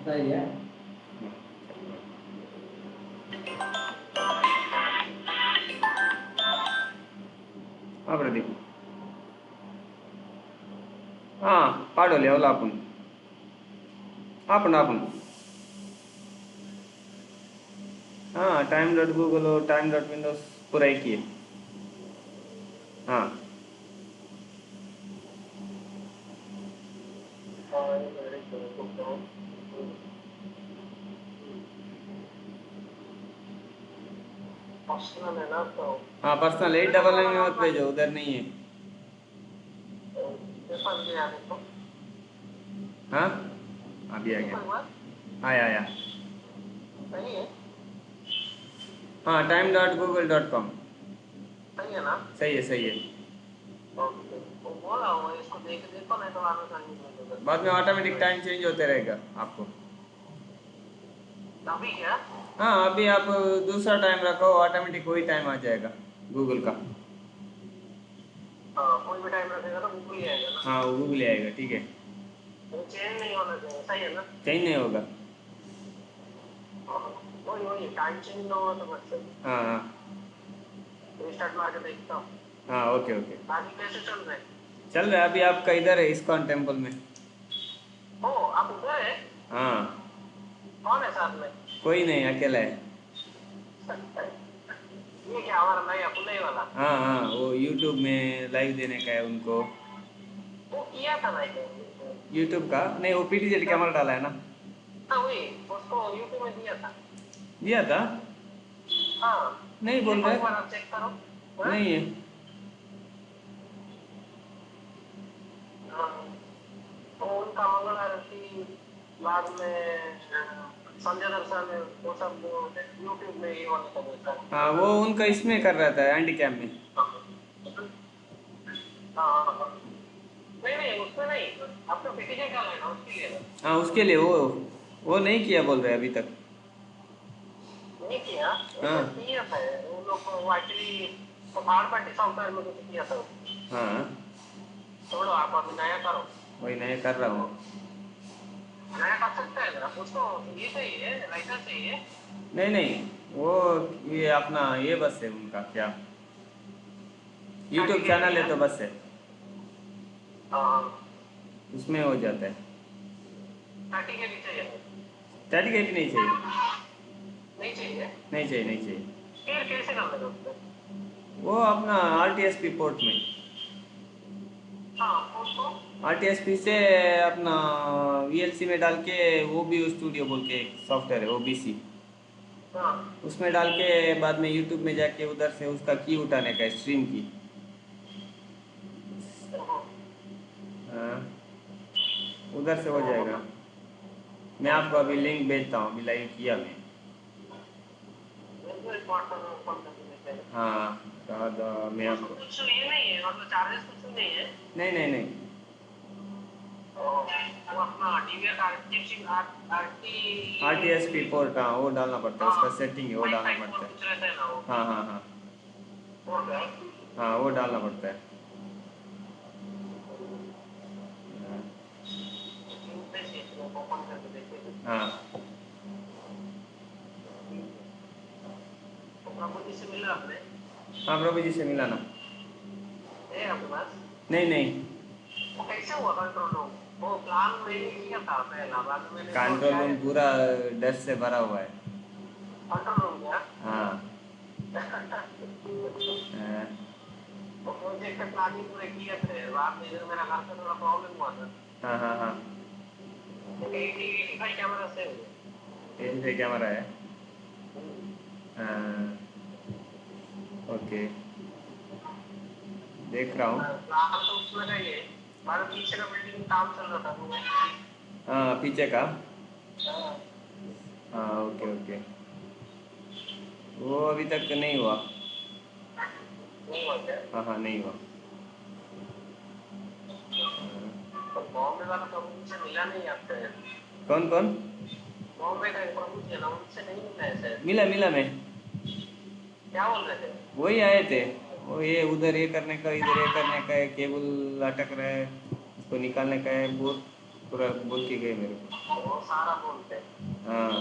सही है। हाँ प्रदीप, हाँ पाडोले ओला आपण आपण आपण हाँ टाइम डॉट गूगल और टाइम डॉट विंडोज पूरा एक ही है। हाँ पर्सनल है ना तो हाँ पर्सनल 8 में मत भेजो, उधर नहीं है। पेपर भी आने को हाँ अभी आ कोई गया, बात आया आया। सही है। हाँ time dot Google dot com. सही है ना। सही है सही है। ओके वो बोला हूँ इसको देख देखो नहीं तो आना चाहिए बाद में ऑटोमेटिक टाइम चेंज होते रहेगा आपको। अभी क्या हाँ अभी आप दूसरा टाइम रखो, ऑटोमेटिक वही टाइम आ जाएगा गूगल का। कोई भी टाइम रखेगा तो गूगल ही आएगा ना। हाँ वो गूगल आएगा, ठीक है। वो चेंज नहीं होना चाहिए सही है ना। चेंज नहीं होगा। वही वही टाइम चेंज ना हो तो बस सही। हाँ हाँ रिस्टार्ट मार के देखता हूँ। हाँ ओके ओके। बाकी कैसे चल रहे हैं। चल रहा है। अभी आपका इधर है इस्कॉन टेम्पल में। ओ आप उधर है। हाँ कौन है साथ में। कोई नहीं, अकेला है। ये क्या हमारा नया खुले वाला। हाँ हाँ वो यूट्यूब में लाइव देने का है उनको। वो किया था भाई। यूट्यूब का नहीं, वो पीटीजेड कैमरा डाला है ना। हाँ वही उसको यूट्यूब में दिया था। दिया था। हाँ नहीं बोल देखो रहे। एक बार आप चेक करो। हाँ? नहीं है। हाँ, तो उनका मंगल आरती बाद में संजय दर्शन वो सब यूट्यूब में ये वाला सब होता है। हाँ वो उनका इसमें कर रहा था, हैंडी कैम में। हाँ हाँ नहीं नहीं उसमें नहीं आपको पीटीजे का लेना उसके लिए हाँ उसके लिए वो नहीं किया बोल रहे अभी तक। नहीं किया। एक हाँ बार किया था वो लोग को एक्चुअली तो थर्ड पार्टी सॉफ्टवेयर में कुछ किया था। हाँ छोड़ो आप अभी नया करो। वही नहीं कर रहा हूँ। नया कर सकते हैं ना उसको ये चाहिए लाइसेंस चाहिए। नहीं नहीं वो ये अपना ये बस है उनका क्या, यूट्यूब सर्टिफिकेट चैनल है है। तो बस है, हाँ उसमें हो जाता है। सर्टिफिकेट भी चाहिए। सर्टिफिकेट नहीं चाहिए। नहीं चाहिए। नहीं चाहिए नहीं चाहिए। फिर कैसे कर लेगा उसको। वो अपना आरटीएसपी पोर्ट में, हाँ उसको आरटीएसपी से अपना वीएलसी में डाल के, वो भी स्टूडियो बोल के एक सॉफ्टवेयर है ओबीसी, हाँ उसमें डाल के बाद में यूट्यूब में जाके उधर से उसका की उठाने का, स्ट्रीम की। हाँ उधर से हो जाएगा। मैं आपको अभी लिंक भेजता हूँ, अभी लाइव किया मैं। हाँ तो मैं उसको आपको। कुछ ये नहीं है मतलब चार्जेस कुछ नहीं है। नहीं नहीं नहीं। वो अपना डीवीआर आरटीएसपी आरटी पोर्ट, हाँ वो डालना पड़ता है, हाँ उसका सेटिंग है वो फाइव डालना फाइव फोर पड़ता है। कुछ रहता है ना वो। हाँ हाँ हाँ बोल रहा है। हाँ वो डालना पड़ता है। हाँ ओपन करके देखेंगे। हाँ तो प्रभु जी से मिला आपने। हाँ प्रभु जी से मिला ना। है आपके पास। नहीं नहीं। वो कैसे हुआ कंट्रोल रूम। वो प्लान मैंने किया था पहला बाद में मैंने छोड़ कंट्रोल दिया रूम है। पूरा डस्ट से भरा हुआ है। कंट्रोल रूम क्या। हाँ हाँ वो प्रोजेक्ट का प्लानिंग पूरे किए थे बाद में इधर मेरा घर पे थोड़ा प्रॉब्लम हुआ था। हाँ हाँ हाँ। 85 कैमरा से हुए। 85 कैमरा है। हाँ ओके, देख रहा हूँ। प्लान तो उसमें का ही है। हमारे पीछे का बिल्डिंग काम चल रहा था वो हाँ पीछे का। हाँ, हाँ ओके ओके। वो अभी तक नहीं हुआ। नहीं हुआ क्या। हाँ हाँ नहीं हुआ। हाँ। तो बॉम्बे वाला प्रभु जी से मिला नहीं आपका। कौन कौन। बॉम्बे का एक प्रभु जी है ना उनसे नहीं मिला है शायद। मिला मिला मैं। क्या बोल रहे थे। वही आए थे। वो ये उधर ये करने का, इधर ये करने का है, केबल अटक रहा है, उसको निकालने का है बहुत पूरा बोल के गए मेरे को। वो सारा बोलते हैं। हाँ।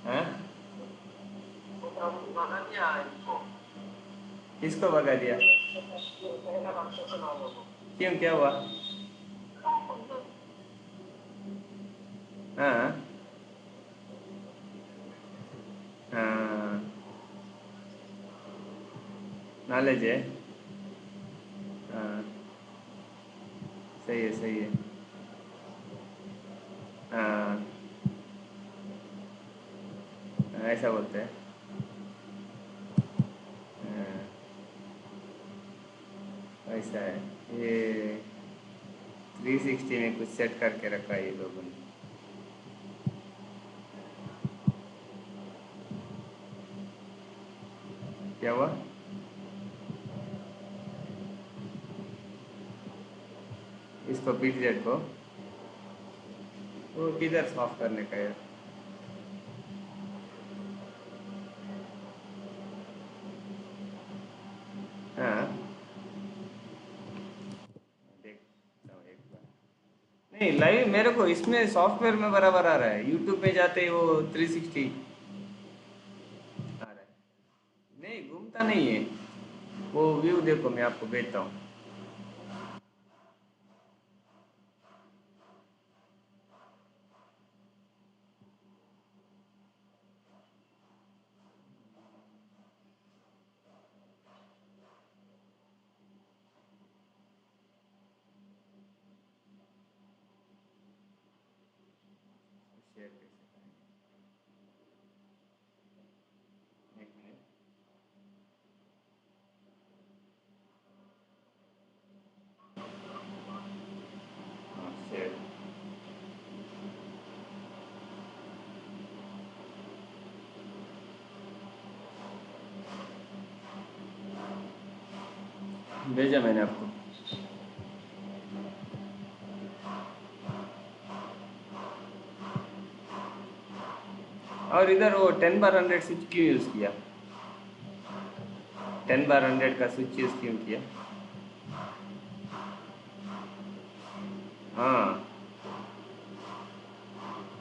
हाँ। भगा दिया इनको। किसको भगा दिया? क्यों, क्या हुआ? हाँ। हाँ, नॉलेज है। हाँ, सही है सही है। हाँ, ऐसा बोलते हैं। हाँ, ऐसा है। ये 360 में कुछ सेट करके रखा है ये लोगों ने। क्या हुआ? इसको पीटीजेड को वो किधर साफ करने का है? हाँ, देखता हूँ एक बार। नहीं, लाइव मेरे को इसमें सॉफ्टवेयर में बराबर आ रहा है, यूट्यूब में जाते ही वो 360 आ रहा है। नहीं, घूमता नहीं है। वो व्यू देखो, मैं आपको भेजता हूँ। शेयर कैसे करेंगे? एक मिनट। हाँ, शेयर। भेजा मैंने आपको। और इधर वो 10/100 स्विच क्यों यूज़ किया? 10/100 का स्विच यूज़ क्यों किया? हाँ,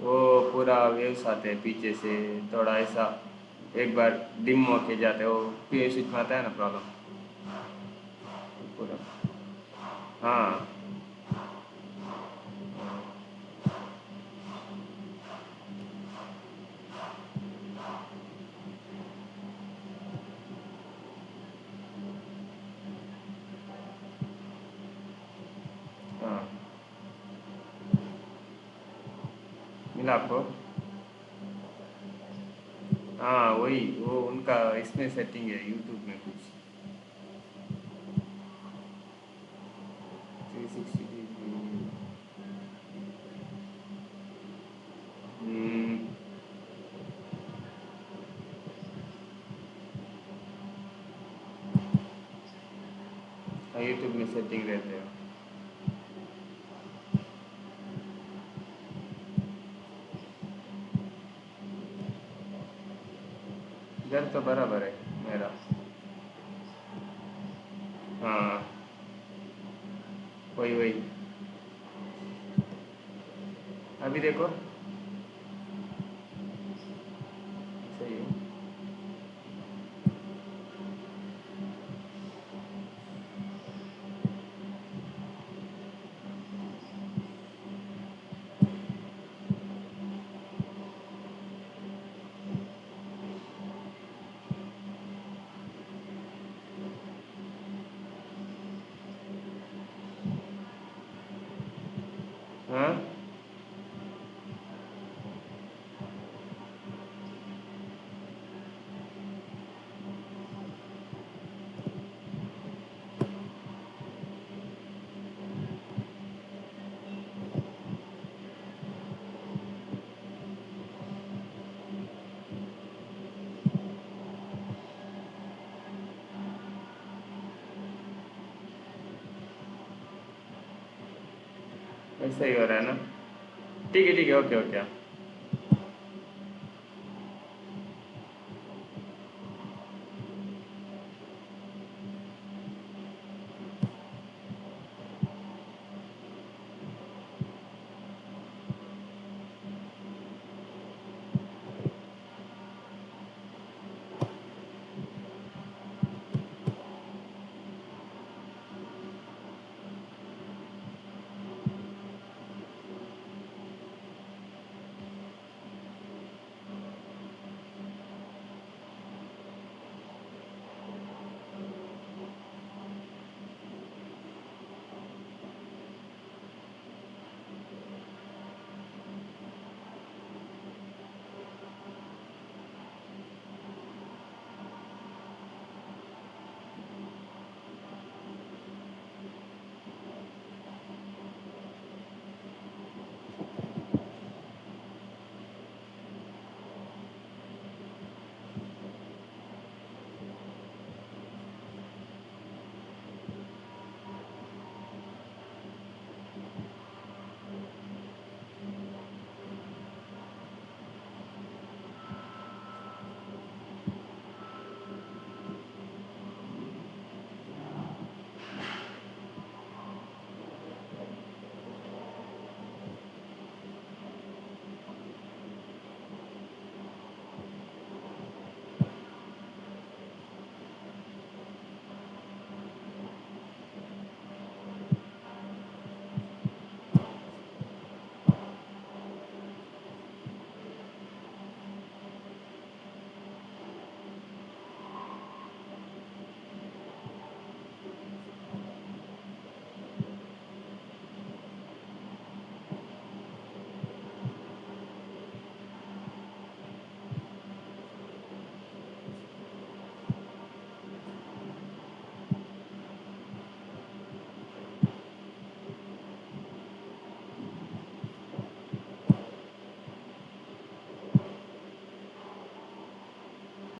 वो पूरा वेव्स आते हैं पीछे से, थोड़ा ऐसा एक बार डिम होके जाते हैं, वो पी स्विच में आता है ना प्रॉब्लम पूरा। हाँ। हाँ, मिला आपको? हाँ, वही वो उनका इसमें सेटिंग है यूट्यूब में कुछ 360 डिग्री। हाँ, यूट्यूब में सेटिंग रहते हैं। इधर तो बराबर है मेरा। हाँ, वही वही। अभी देखो, सही है। हाँ, ऐसा ही हो रहा है ना? ठीक है ठीक है, ओके ओके।